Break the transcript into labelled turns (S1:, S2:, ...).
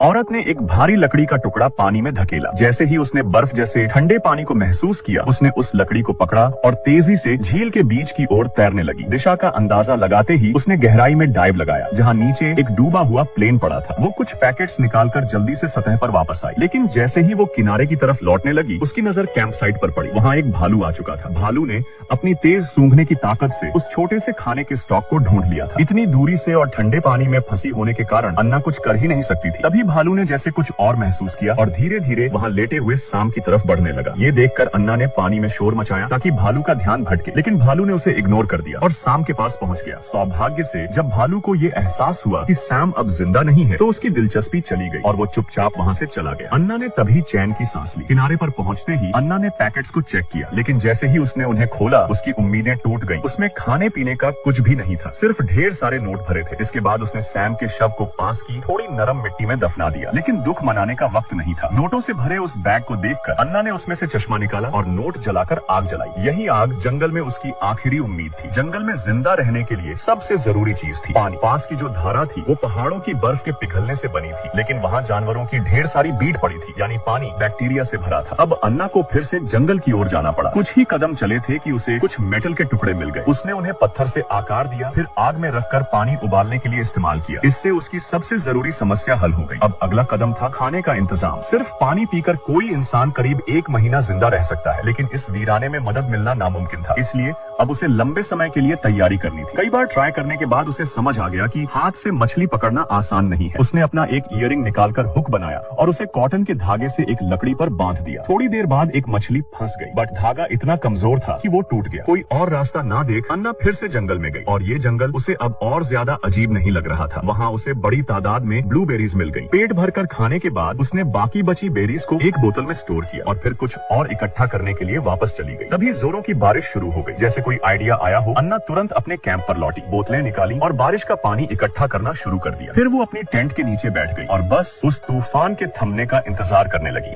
S1: औरत ने एक भारी लकड़ी का टुकड़ा पानी में धकेला। जैसे ही उसने बर्फ जैसे ठंडे पानी को महसूस किया, उसने उस लकड़ी को पकड़ा और तेजी से झील के बीच की ओर तैरने लगी। दिशा का अंदाजा लगाते ही उसने गहराई में डाइव लगाया, जहां नीचे एक डूबा हुआ प्लेन पड़ा था। वो कुछ पैकेट्स निकालकर जल्दी से सतह पर वापस आई, लेकिन जैसे ही वो किनारे की तरफ लौटने लगी, उसकी नजर कैंप साइट पर पड़ी। वहाँ एक भालू आ चुका था। भालू ने अपनी तेज सूंघने की ताकत से उस छोटे से खाने के स्टॉक को ढूंढ लिया था। इतनी दूरी से और ठंडे पानी में फंसी होने के कारण अन्ना कुछ कर ही नहीं सकती थी। तभी भालू ने जैसे कुछ और महसूस किया और धीरे धीरे वहाँ लेटे हुए साम की तरफ बढ़ने लगा। ये देखकर अन्ना ने पानी में शोर मचाया ताकि भालू का ध्यान भटके, लेकिन भालू ने उसे इग्नोर कर दिया और साम के पास पहुंच गया। सौभाग्य से जब भालू को ये एहसास हुआ कि सैम अब जिंदा नहीं है, तो उसकी दिलचस्पी चली गई और वो चुपचाप वहाँ से चला गया। अन्ना ने तभी चैन की सांस ली। किनारे पर पहुँचते ही अन्ना ने पैकेट्स को चेक किया, लेकिन जैसे ही उसने उन्हें खोला, उसकी उम्मीदें टूट गयी। उसमें खाने पीने का कुछ भी नहीं था, सिर्फ ढेर सारे नोट भरे थे। इसके बाद उसने सैम के शव को पास की थोड़ी नरम मिट्टी में दफना दिया, लेकिन दुख मनाने का वक्त नहीं था। नोटों से भरे उस बैग को देखकर अन्ना ने उसमें से चश्मा निकाला और नोट जलाकर आग जलाई। यही आग जंगल में उसकी आखिरी उम्मीद थी। जंगल में जिंदा रहने के लिए सबसे जरूरी चीज थी पानी। पास की जो धारा थी वो पहाड़ों की बर्फ के पिघलने से बनी थी, लेकिन वहाँ जानवरों की ढेर सारी बीट पड़ी थी, यानी पानी बैक्टीरिया से भरा था। अब अन्ना को फिर से जंगल की ओर जाना पड़ा। कुछ ही कदम चले थे कि उसे कुछ मेटल के टुकड़े मिल गए। उसने उन्हें पत्थर से आकार दिया, फिर आग में रखकर पानी उबालने के लिए इस्तेमाल किया। इससे उसकी सबसे जरूरी समस्या हल हो गई। अब अगला कदम था खाने का इंतजाम। सिर्फ पानी पीकर कोई इंसान करीब 1 महीना जिंदा रह सकता है, लेकिन इस वीराने में मदद मिलना नामुमकिन था। इसलिए अब उसे लंबे समय के लिए तैयारी करनी थी। कई बार ट्राई करने के बाद उसे समझ आ गया कि हाथ से मछली पकड़ना आसान नहीं है। उसने अपना एक ईयरिंग निकालकर हुक बनाया और उसे कॉटन के धागे से एक लकड़ी पर बांध दिया। थोड़ी देर बाद एक मछली फंस गई, बट धागा इतना कमजोर था कि वो टूट गया। कोई और रास्ता ना देख अन्ना फिर से जंगल में गई और ये जंगल उसे अब और ज्यादा अजीब नहीं लग रहा था। वहाँ उसे बड़ी तादाद में ब्लूबेरीज मिल गई। पेट भरकर खाने के बाद उसने बाकी बची बेरीज को एक बोतल में स्टोर किया और फिर कुछ और इकट्ठा करने के लिए वापस चली गई। तभी जोरों की बारिश शुरू हो गई। जैसे कोई आइडिया आया हो, अन्ना तुरंत अपने कैंप पर लौटी, बोतलें निकाली और बारिश का पानी इकट्ठा करना शुरू कर दिया। फिर वो अपनी टेंट के नीचे बैठ गई और बस उस तूफान के थमने का इंतजार करने लगी।